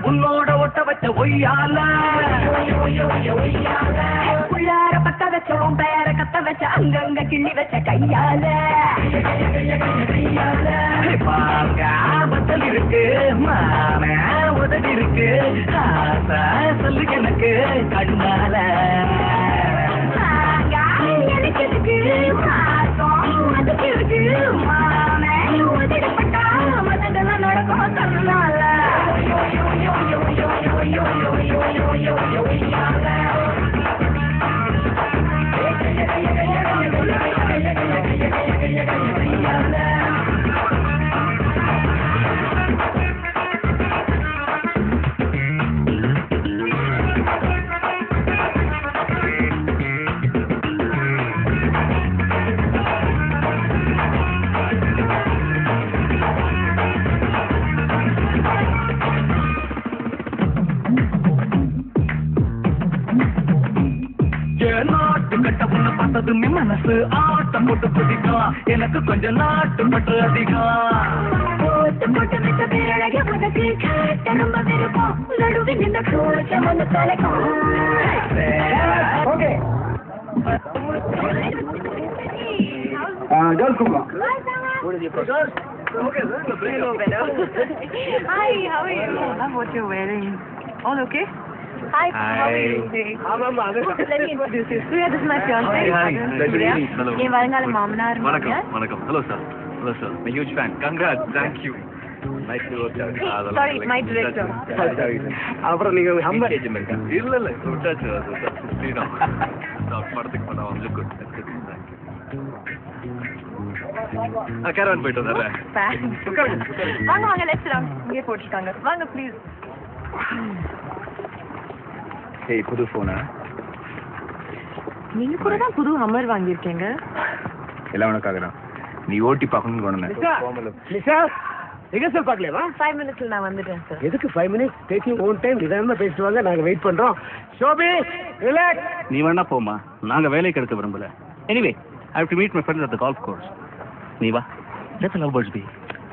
உன்னோட ஒட்ட வச்ச ஒய்யால உள்ளார பத்த வச்சோம் பேர கத்த வச்ச அங்கங்க கிள்ளி வச்ச கையால பத்தல் இருக்கு மான உதவி இருக்கு ஆசை சொல்லு எனக்கு கண்ணால எனக்கு இருக்கு மாசம் அதுக்கு இருக்கு மாமே உதிரப்பட்டா மதங்கெல்லாம் நடக்கும் கண்ணால மனசு ஆட்டம் போட்டு பிடிக்கும் எனக்கு கொஞ்சம் நாட்டு பற்று அதிகம் போட்டு விட்ட பேரழக உனக்கு கேட்ட ரொம்ப விருப்பம் நடுவில் இந்த கூச்சம் ஒன்று தலைக்கும் Hi, how are you? I love what you're wearing. All okay? Hi, how are you? Let me introduce you. Surya, this is my fiancé. Hi, Surya. hello. என் வருங்கால மாமனார் வணக்கம் வணக்கம். Hello sir. Hello sir. I'm a huge fan. Congrats. Thank you. Nice to work out. Sorry, my director. அப்புறம் நீங்க engagement இல்ல விட்டாச்சு ஸ்ரீராம் படத்துக்கு பண்ண வந்து குட் கேரவன் போயிட்டு வந்தேன் வாங்க வாங்க லெட்ஸ் ரன் இங்கே போட்டுருக்காங்க வாங்க ப்ளீஸ் ஏய் புது போனா நீங்க கூட தான் புது ஹம்மர் வாங்கியிருக்கீங்க எல்லாம் உனக்காக தான் நீ ஓட்டி பார்க்கணும்னு சொன்னேன் நிஷா ரிகர்சல் பார்க்கலையா 5 minutes நான் வந்துட்டேன் சார் எதுக்கு 5 minutes take you own time நிதானமா பேசிட்டு வாங்க நாங்க வெயிட் பண்றோம் ஷோபி ரிலாக்ஸ் நீ வேணா போமா நாங்க வேலைக்கு எடுக்க விரும்பல anyway I have to meet my friends at the golf course நீ வா லெட்ஸ் லவ் பர்ட்ஸ் பீ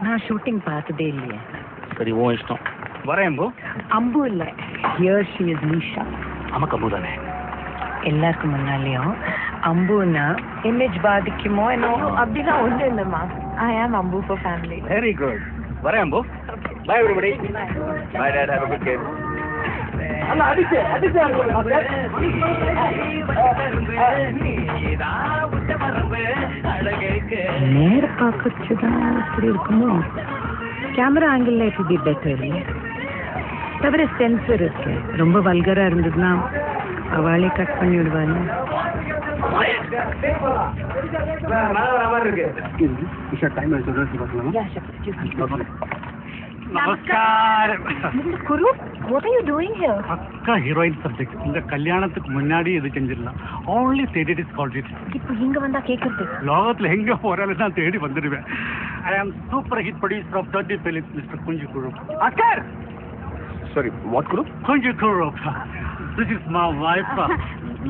நான் ஷூட்டிங் பார்த்ததே இல்லையே சரி ஓ இஷ்டம் வரேன் அம்பு அம்பு இல்லை ஹியர் ஷி இஸ் நிஷா அம்மாக்கு அம்பு தானே எல்லாருக்கும் முன்னாலேயும் அம்புன்னா இமேஜ் பாதிக்குமோ என்ன அப்படிலாம் ஒன்றும் இல்லைம்மா ஐ ஆம் அம்பு ஃபார் ஃபேமிலி வெரி குட் வரேன் அம்பு பை எவ்ரிபடி பை டாட் ஹேவ் a good game அல்ல அடிச்சு நேர பார்க்கச்சுதான் இப்படி இருக்குமோ camera angle it be better தவிர சென்சர் இருக்கு ரொம்ப வல்கரா இருந்ததுன்னா அவளே கட் பண்ணி விடுவாங்க நமஸ்காரம் குரு what are you doing here அக்கா ஹீரோயின் சப்ஜெக்ட் இந்த கல்யாணத்துக்கு முன்னாடி இது செஞ்சிடலாம் only said it is called it இப்போ இங்க வந்தா கேக்குறது லோகத்துல எங்க போறாலும் நான் தேடி வந்துடுவேன் I am super hit producer of 30 films Mr. Kunji Kurup occur sorry what group Kunji Kurup this is my wife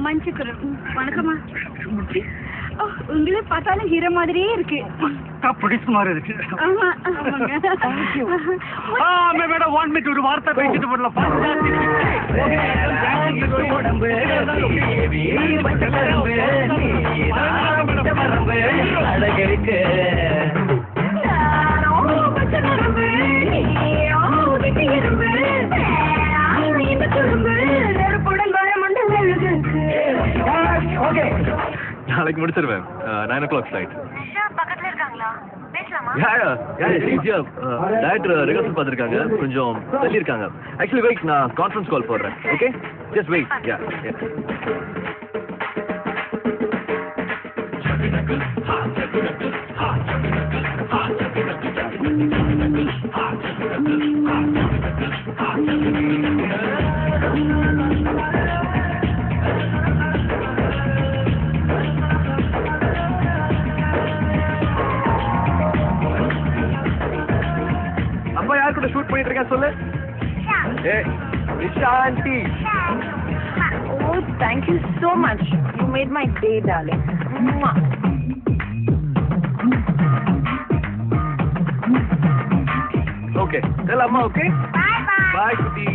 மஞ்சு குரு வணக்கம்மா உங்களை பார்த்தாலும் ஹீரோ மாதிரியே இருக்கு அக்கா ப்ரொடியூசர் மாதிரி இருக்கு ஆமா ஆமாங்க மேடம் வாண்ட் மீ டு ஒரு வார்த்தை பேசிட்டு போடலாம் நாளைக்கு முடிச்சிருவேன் 9 o'clock flight பக்கத்துல இருக்காங்களா பேசலாமா டைரக்டர் ரிஹர்சல் பார்த்துருக்காங்க கொஞ்சம் தள்ளி இருக்காங்க ஆக்சுவலி வெயிட் நான் கான்ஃபரன்ஸ் கால் போடுறேன் ஓகே ஜஸ்ட் வெயிட் யா அப்பா யார் கூட ஷூட் பண்ணிட்டு இருக்கேன் சொல்லு ஏய் Nisha aunty Oh, thank you so much. You made my day, darling. Okay tell அம்மா ஓகே Bye bye. பாய் குட்டி.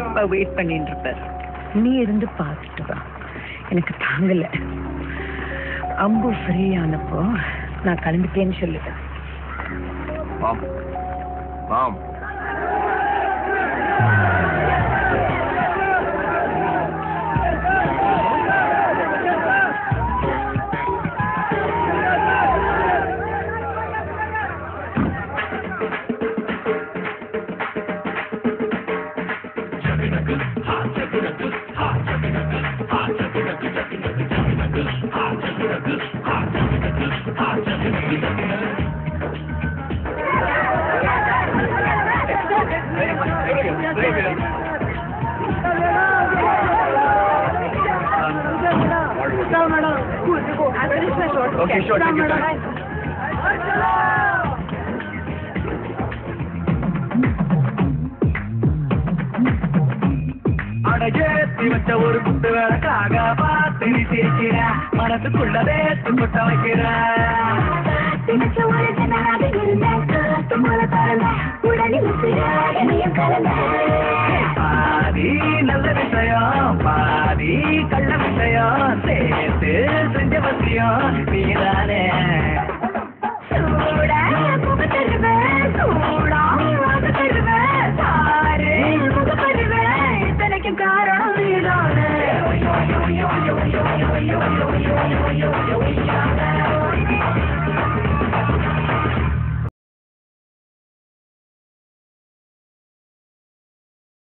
அப்பா வெயிட் பண்ணிட்டு இருப்பார். நீ இருந்து பார்த்துட்டு வா. எனக்கு தாங்கல. அம்பு ஃப்ரீ ஆனப்போ நான் கிளம்பிட்டேன்னு சொல்லிட்டேன். வாம் வாம். Okay, sure. Take your time. அடஜேத்தி வச்ச ஒரு குத்து விளக்காக பார்த்து நீ சிரிக்கிற மனசுக்குள்ளதே துப்பட்ட வைக்கிற பாதி நல்ல விஷயம் பாதி கள்ள விஷயம் சேர்த்து செஞ்ச வசியம் நீதானே காரணம் நீதானே